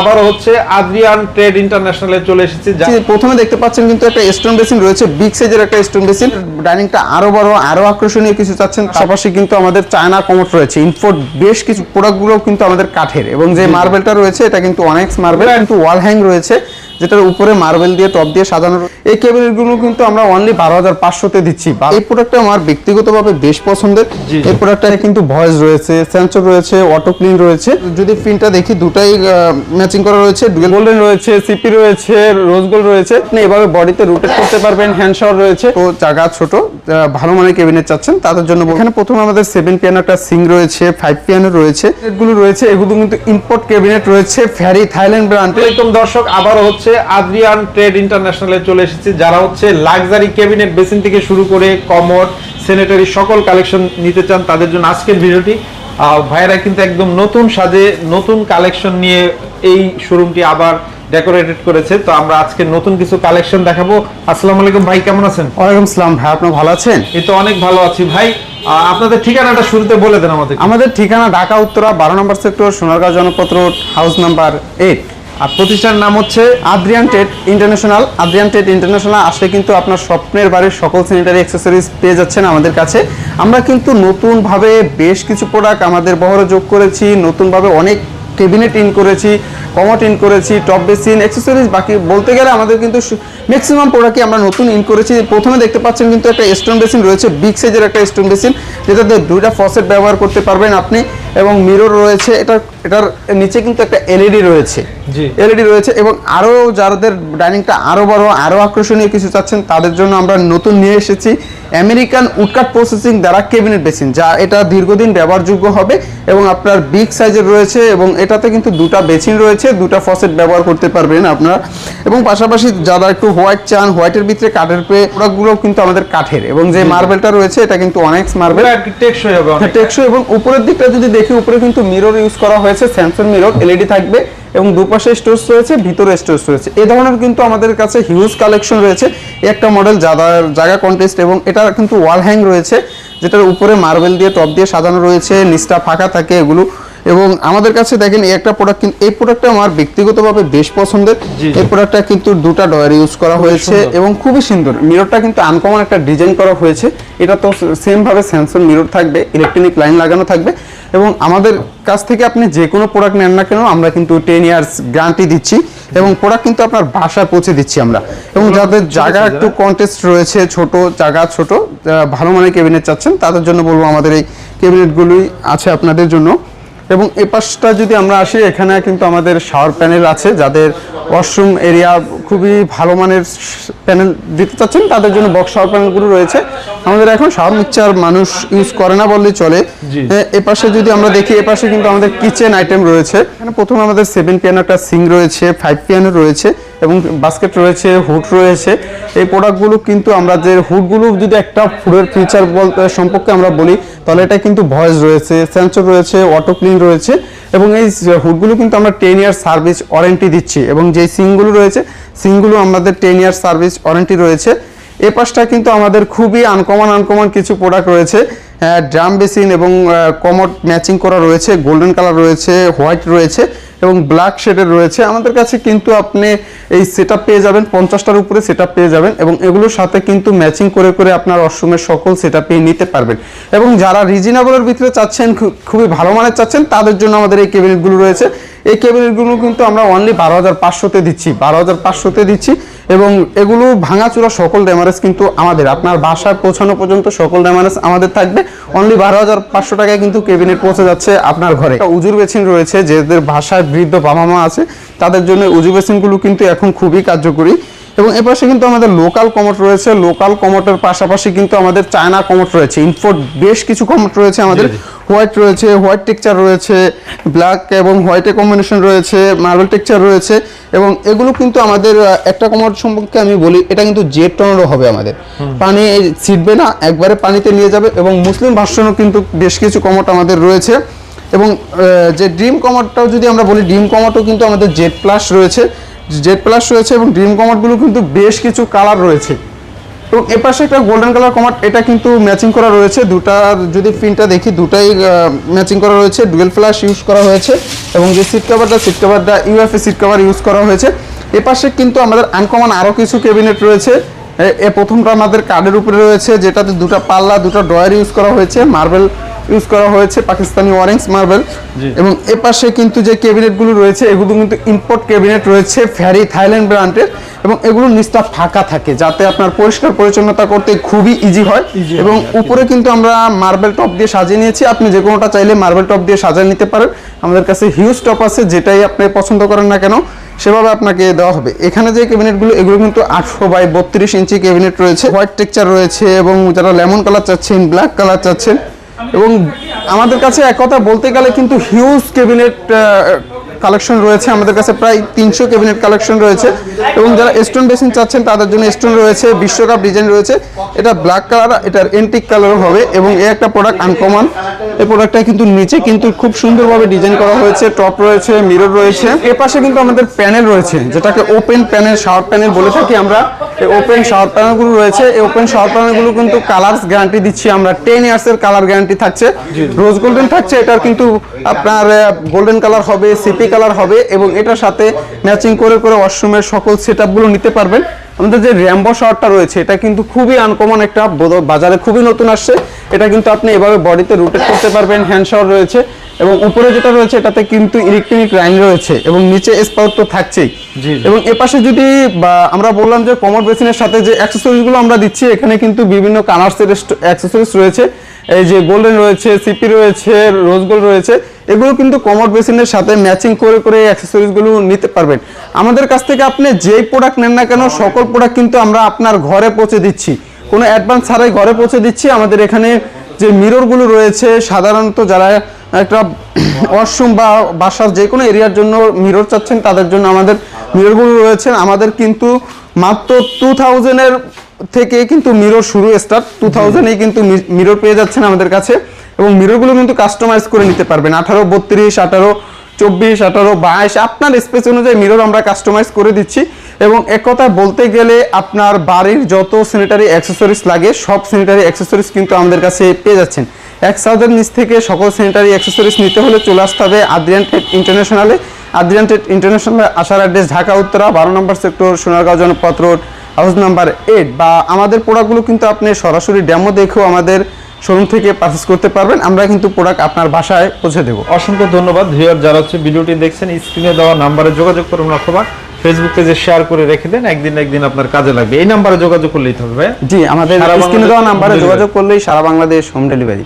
আবার হচ্ছে Adrian trade ইন্টারন্যাশনালে চলে এসেছি। প্রথমে দেখতে পাচ্ছেন কিন্তু একটা স্টোন বেসিন রয়েছে, বিগ সাইজের একটা স্টোন বেসিন। ডাইনিংটা আরো বড়, আরো আকর্ষণীয় কিছু চাচ্ছেন, পাশাপাশি কিন্তু আমাদের চায়না কমোড রয়েছে। ইম্পোর্ট বেশ কিছু প্রোডাক্টগুলো কিন্তু আমাদের কাঠের, এবং যে মার্বেলটা রয়েছে এটা কিন্তু অনেক্স মার্বেল, কিন্তু ওয়াল হ্যাং রয়েছে যেটার উপরে মার্বেল দিয়ে টপ দিয়ে সাজানো। এই ক্যাবিনেটগুলো কিন্তু আমরা অনলি 12,500-তে দিচ্ছি। এই প্রোডাক্টটা আমার ব্যক্তিগতভাবে বেশ পছন্দের। এই প্রোডাক্টটা কিন্তু ভয়েস রয়েছে, সেন্সর রয়েছে, অটো ক্লিন রয়েছে। যদি পিনটা দেখি দুটাই ম্যাচিং করা রয়েছে, ডুয়েল গোল্ডেন রয়েছে, সিপি রয়েছে, রোজ গোল্ড রয়েছে। আপনি এভাবে বডিতে রোটেট করতে পারবেন, হ্যান্ড শাওয়ার রয়েছে। তো জায়গা ছোট, ভালো মানের ক্যাবিনেট চাচ্ছেন তাদের জন্য এখানে প্রথমে আমাদের 7 পিয়ানো একটা সিং রয়েছে, 5 পিয়ানো রয়েছে, এগুলো রয়েছে। এগুলো কিন্তু ইম্পোর্ট ক্যাবিনেট রয়েছে, ফ্যারি থাইল্যান্ড ব্র্যান্ডের। একদম দর্শক, আবার হচ্ছে আদ্রিয়ান ট্রেড ইন্টারন্যাশনালে চলে এসেছি। যারা হচ্ছে লাক্সারি ক্যাবিনেট বেসিন থেকে শুরু করে কমোড, স্যানিটারি সকল কালেকশন নিতে চান তাদের জন্য আজকের ভিডিওটি। ভাইরা কিন্তু একদম নতুন সাজে নতুন কালেকশন নিয়ে এই শোরুমটি আবার ডেকোরেটেড করেছে। তো আমরা আজকে নতুন কিছু কালেকশন দেখাবো। আসসালামু আলাইকুম ভাই, কেমন আছেন? ওয়ালাইকুম আসসালাম ভাই, আপনি ভালো আছেন? এই তো অনেক ভালো আছি ভাই। আপনাদের ঠিকানাটা শুরুতে বলে দেন আমাদের। আমাদের ঠিকানা ঢাকা উত্তরা 12 নম্বর সেক্টর, সোনারগাঁও জনপদ রোড, হাউস নাম্বার 8। আর প্রতিষ্ঠানের নাম হচ্ছে Adrian trade international. Adrian trade international আসলে কিন্তু আপনার স্বপ্নের বাড়ির সকল স্যানিটারি অ্যাক্সেসরিজ পেয়ে যাচ্ছেন আমাদের কাছে। আমরা কিন্তু নতুনভাবে বেশ কিছু প্রোডাক্ট আমাদের বহরে যোগ করেছি, নতুনভাবে অনেক ক্যাবিনেট ইন করেছি, কমোড ইন করেছি, টপ বেসিন অ্যাক্সেসরিজ। বাকি বলতে গেলে আমাদের কিন্তু ম্যাক্সিমাম প্রোডাক্টই আমরা নতুন ইন করেছি। প্রথমে দেখতে পাচ্ছেন কিন্তু একটা স্টোন বেসিন রয়েছে, বিগ সাইজের একটা স্টোন বেসিন, যেটাতে দুইটা ফসেট ব্যবহার করতে পারবেন আপনি, এবং মিরর রয়েছে। এটার নিচে কিন্তু একটা এলইডি রয়েছে, এলইডি রয়েছে। এবং আরও যাদের ডাইনিংটা আরও বড়, আরও আকর্ষণীয় কিছু চাচ্ছেন তাদের জন্য আমরা নতুন নিয়ে এসেছি আমেরিকান উডকাট প্রসেসিং দ্বারা ক্যাবিনেট বেসিন, যা এটা দীর্ঘদিন ব্যবহারযোগ্য হবে এবং আপনার বিগ সাইজের রয়েছে। এবং এটাতে কিন্তু দুটা বেসিন রয়েছে, দুটা ফসেট ব্যবহার করতে পারবেন আপনারা। এবং পাশাপাশি যারা একটু হোয়াইট চান, হোয়াইটের ভিতরে কাঠের প্রোডাক্টগুলো কিন্তু আমাদের কাঠের, এবং যে মার্বেলটা রয়েছে এটা কিন্তু অনেক্স মার্বেল, টেকসই হবে, টেকসই। এবং উপরের দিকটা যদি দেখি, উপরে কিন্তু মিরর ইউজ করা হয়েছে, সেন্সর মিরর, এলইডি থাকবে, এবং দুপাশে স্টোরেজ রয়েছে, ভিতরে স্টোরেজ রয়েছে। এই ধরনের কিন্তু আমাদের কাছে হিউজ কালেকশন রয়েছে। একটা মডেল জায়গা কন্টেস্ট, এবং এটা কিন্তু ওয়াল হ্যাং রয়েছে, যেটার উপরে মার্বেল দিয়ে টপ দিয়ে সাজানো রয়েছে, নিচটা ফাঁকা থাকে এগুলো। এবং আমাদের কাছে দেখেন এই একটা প্রোডাক্ট, কিন্তু এই প্রোডাক্টটা আমার ব্যক্তিগতভাবে বেশ পছন্দের। এই প্রোডাক্টটা কিন্তু দুটা ডয়ার ইউজ করা হয়েছে এবং খুবই সুন্দর। মিররটা কিন্তু আনকমন একটা ডিজাইন করা হয়েছে। এটা তো সেম ভাবে সেন্সর মিরর থাকবে, ইলেকট্রনিক লাইন লাগানো থাকবে। এবং আমাদের কাছ থেকে আপনি যে কোনো প্রোডাক্ট নেন না কেন, আমরা কিন্তু 10 ইয়ার্স গ্যারান্টি দিচ্ছি, এবং প্রোডাক্ট কিন্তু আপনার বাসায় পৌঁছে দিচ্ছি আমরা। এবং যাদের জায়গা একটু কন্টেস্ট রয়েছে, ছোট জায়গা, ছোট ভালো মানের ক্যাবিনেট চাচ্ছেন তাদের জন্য বলবো আমাদের এই ক্যাবিনেটগুলোই আছে আপনাদের জন্য। এবং এই পাশটা যদি আমরা আসি, এখানে কিন্তু আমাদের শাওয়ার প্যানেল আছে, যাদের ওয়াশরুম এরিয়া খুবই ভালো মানের প্যানেল দিতে চাচ্ছেন তাদের জন্য বক্স শাওয়ার প্যানেলগুলো রয়েছে। আমাদের এখন শাওয়ার মিক্সচার মানুষ ইউজ করে না বললেই চলে। এই পাশে যদি আমরা দেখি, এই পাশে কিন্তু আমাদের কিচেন আইটেম রয়েছে। এখানে প্রথমে আমাদের 7 পিয়ানো একটা সিং রয়েছে, 5 পিয়ানো রয়েছে, এবং বাস্কেট রয়েছে, হুড রয়েছে। এই প্রোডাক্টগুলো কিন্তু আমরা যে হুডগুলো যদি একটা ফুডের ফিচার সম্পর্কে আমরা বলি, তাহলে এটা কিন্তু ভয়েস রয়েছে, সেন্সর রয়েছে, অটো ক্লিন রয়েছে। এবং এই হুডগুলো কিন্তু আমরা 10 ইয়ার সার্ভিস ওয়ারেন্টি দিচ্ছি। এবং যে সিংগুলো রয়েছে, সিংগুলো আমাদের 10 ইয়ার সার্ভিস ওয়ারেন্টি রয়েছে। এই পাশটা কিন্তু আমাদের খুবই আনকমন কিছু প্রোডাক্ট রয়েছে। ড্রাম বেসিন এবং কমোড ম্যাচিং করা রয়েছে, গোল্ডেন কালার রয়েছে, হোয়াইট রয়েছে, এবং ব্ল্যাক শেডের রয়েছে। আমাদের কাছে কিন্তু আপনি এই সেটআপ পেয়ে যাবেন, 50টার উপরে সেটআপ পেয়ে যাবেন, এবং এগুলোর সাথে কিন্তু ম্যাচিং করে আপনার ওয়াশরুমের সকল সেটআপে নিতে পারবেন। এবং যারা রিজনেবলের ভিতরে চাচ্ছেন, খুবই ভালো মানের চাচ্ছেন, তাদের জন্য আমাদের এই ক্যাবিনেটগুলো রয়েছে। এই ক্যাবিনেটগুলো কিন্তু আমরা অনলি 12,500-তে দিচ্ছি, 12,500-তে দিচ্ছি। এবং এগুলো ভাঙাচোরা সকল ড্যামারেজ কিন্তু আমাদের, আপনার বাসায় পৌঁছানো পর্যন্ত সকল ড্যামারেজ আমাদের থাকবে। অনলি 12,500 টাকায় কিন্তু ক্যাবিনেট পৌঁছে যাচ্ছে আপনার ঘরে। উজুর বেসিন রয়েছে, যাদের বাসায় বৃদ্ধ বাবা মা আছে তাদের জন্য উজু বেসিনগুলো কিন্তু এখন খুবই কার্যকরী। এবং এপাশে কিন্তু আমাদের লোকাল কমোড রয়েছে, লোকাল কমোডের পাশাপাশি কিন্তু আমাদের চায়না কমোড রয়েছে, ইম্পোর্ট বেশ কিছু কমোড রয়েছে আমাদের। হোয়াইট রয়েছে, হোয়াইট টেক্সচার রয়েছে, ব্ল্যাক এবং হোয়াইটের কম্বিনেশন রয়েছে, মার্বেল টেক্সচার রয়েছে। এবং এগুলো কিন্তু আমাদের একটা কমোড সম্পর্কে আমি বলি, এটা কিন্তু জেট টর্নেডো হবে, আমাদের পানি ছিটবে না, একবারে পানিতে নিয়ে যাবে। এবং মুসলিম ভার্সনও কিন্তু বেশ কিছু কমোড আমাদের রয়েছে। এবং যে ড্রিম কমোডটাও যদি আমরা বলি, ড্রিম কমোডও কিন্তু আমাদের জেড প্লাস রয়েছে, এবং ড্রিম কমোডগুলো কিন্তু বেশ কিছু কালার রয়েছে। এবং এর পাশে একটা গোল্ডেন কালার কমাট, এটা কিন্তু ম্যাচিং করা রয়েছে, দুটার যদি পিনটা দেখি দুটাই ম্যাচিং করা রয়েছে, ডুয়েল ফ্ল্যাশ ইউজ করা হয়েছে এবং যে সিট কভারটা ইউএফএ সিট কভার ইউজ করা হয়েছে। এর পাশে কিন্তু আমাদের আনকমন আরও কিছু ক্যাবিনেট রয়েছে। এ প্রথমটা আমাদের কার্ডের উপরে রয়েছে, যেটাতে দুটো পাল্লা, দুটো ড্রয়ার ইউজ করা হয়েছে, মার্বেল ইউজ করা হয়েছে, পাকিস্তানি অরেঞ্জ মার্বেল। এবং এ পাশে কিন্তু যে ক্যাবিনেটগুলো রয়েছে এগুলো কিন্তু ইম্পোর্ট ক্যাবিনেট রয়েছে, ফ্যারি থাইল্যান্ড ব্র্যান্ডের, এবং এগুলো নিচটা ফাঁকা থাকে যাতে আপনার পরিষ্কার পরিচ্ছন্নতা করতে খুবই ইজি হয়। এবং উপরে কিন্তু আমরা মার্বেল টপ দিয়ে সাজিয়ে নিয়েছি, আপনি যে কোনোটা চাইলে মার্বেল টপ দিয়ে সাজিয়ে নিতে পারেন। আমাদের কাছে হিউজ টপ আছে, যেটাই আপনি পছন্দ করেন না কেন সেভাবে আপনাকে দেওয়া হবে। এখানে যে ক্যাবিনেটগুলো এগুলো কিন্তু 800 বাই 32 ইঞ্চি ক্যাবিনেট রয়েছে, হোয়াইট টেক্সচার রয়েছে, এবং যারা লেমন কালার চাচ্ছেন, ব্ল্যাক কালার চাচ্ছেন, এবং আমাদের কাছে এক কথা বলতে গেলে কিন্তু হিউজ ক্যাবিনেট কালেকশন রয়েছে আমাদের কাছে, প্রায় 300 ক্যাবিনেট কালেকশন রয়েছে। এবং যারা স্টোন বেসিন চাচ্ছেন তাদের জন্য স্টোন রয়েছে, বিশ্বকাপ ডিজাইন রয়েছে, এটা ব্ল্যাক কালার, এটার এন্টিক কালার হবে। এবং এই একটা প্রোডাক্ট আনকমন, এই প্রোডাক্টটা কিন্তু নিচে কিন্তু খুব সুন্দরভাবে ডিজাইন করা হয়েছে, টপ রয়েছে, মিরর রয়েছে। এর পাশে কিন্তু আমাদের প্যানেল রয়েছে, যেটাকে ওপেন প্যানেল, শাওয়ার প্যানেল বলে থাকি আমরা। এই ওপেন শাওয়ার প্যানেলগুলো রয়েছে, এই ওপেন শাওয়ার প্যানেলগুলো কিন্তু কালারস গ্যারান্টি দিচ্ছি আমরা, 10 ইয়ার্সের কালার গ্যারান্টি থাকছে, রোজ গোল্ডেন থাকছে, এটার কিন্তু আপনার গোল্ডেন কালার হবে, সিপি কালার হবে, এবং এটার সাথে ম্যাচিং করে করে ওয়াশরুমের সকল সেটআপগুলো নিতে পারবেন। আমাদের যে র্যাম্বো শাওয়ারটা রয়েছে এটা কিন্তু খুবই আনকমন, একটা বাজারে খুবই নতুন আসছে। এটা কিন্তু আপনি এভাবে বডিতে রোটেট করতে পারবেন, হ্যান্ড শাওয়ার রয়েছে, এবং উপরে যেটা রয়েছে এটাতে কিন্তু ইলেকট্রনিক লাইন রয়েছে, এবং নিচে স্পাউট তো থাকছেই। এবং এপাশে যদি আমরা বললাম যে কমোড বেসিনের সাথে যে অ্যাক্সেসরিজগুলো আমরা দিচ্ছি, এখানে কিন্তু বিভিন্ন কালার্সের অ্যাক্সেসরিজ রয়েছে, এই যে গোল্ডেন রয়েছে, সিপি রয়েছে, রোজ গোল্ড রয়েছে, এগুলো কিন্তু কমোড বেসিনের সাথে ম্যাচিং করে করে এই অ্যাক্সেসরিজগুলো নিতে পারবেন। আমাদের কাছ থেকে আপনি যেই প্রোডাক্ট নেন না কেন সকল প্রোডাক্ট কিন্তু আমরা আপনার ঘরে পৌঁছে দিচ্ছি, কোনো অ্যাডভান্স ছাড়াই ঘরে পৌঁছে দিচ্ছি। আমাদের এখানে যে মিররগুলো রয়েছে, সাধারণত যারা একটা ওয়াশরুম বা বাসার যে কোনো এরিয়ার জন্য মিরর চাচ্ছেন তাদের জন্য আমাদের মিররগুলো রয়েছে। আমাদের কিন্তু মাত্র 2000-এর থেকে কিন্তু মিরর শুরু, স্টার্ট 2000-এই কিন্তু মিরর পেয়ে যাচ্ছেন আমাদের কাছে। এবং মিররগুলো কিন্তু কাস্টমাইজ করে নিতে পারবেন, 18, 32, 18, 24, 18, 22 আপনার স্পেস অনুযায়ী মিরর আমরা কাস্টমাইজ করে দিচ্ছি। এবং এক কথা বলতে গেলে আপনার বাড়ির যত স্যানিটারি অ্যাক্সেসরিজ লাগে সব স্যানিটারি অ্যাক্সেসরিজ কিন্তু আমাদের কাছে পেয়ে যাচ্ছেন। 1000 নিচ থেকে সকল স্যানিটারি অ্যাক্সেসরিজ নিতে হলে চলে আসতে হবে আদ্রিয়ান ট্রেড ইন্টারন্যাশনালে। আদ্রিয়ান ট্রেড ইন্টারন্যাশনালে আসার অ্যাড্রেস ঢাকা উত্তরা 12 নম্বর sector, Sonargaon Janapath road, house number 8। বা আমাদের প্রোডাক্টগুলো কিন্তু আপনি সরাসরি ডেমো দেখেও আমাদের শোরুম থেকে পারচেজ করতে পারবেন, আমরা কিন্তু প্রোডাক্ট আপনার বাসায় পৌঁছে দেবো। অসংখ্য ধন্যবাদ ভিউয়ার, যারা হচ্ছে ভিডিওটি দেখছেন স্ক্রিনে দেওয়া নাম্বারে যোগাযোগ করুন অথবা ফেসবুক পেজে শেয়ার করে রেখে দেন, একদিন একদিন আপনার কাজে লাগবে। এই নাম্বারে যোগাযোগ করলেই হবে। জি, আমাদের স্ক্রিনে দেওয়া নাম্বারে যোগাযোগ করলেই সারা বাংলাদেশ হোম ডেলিভারি।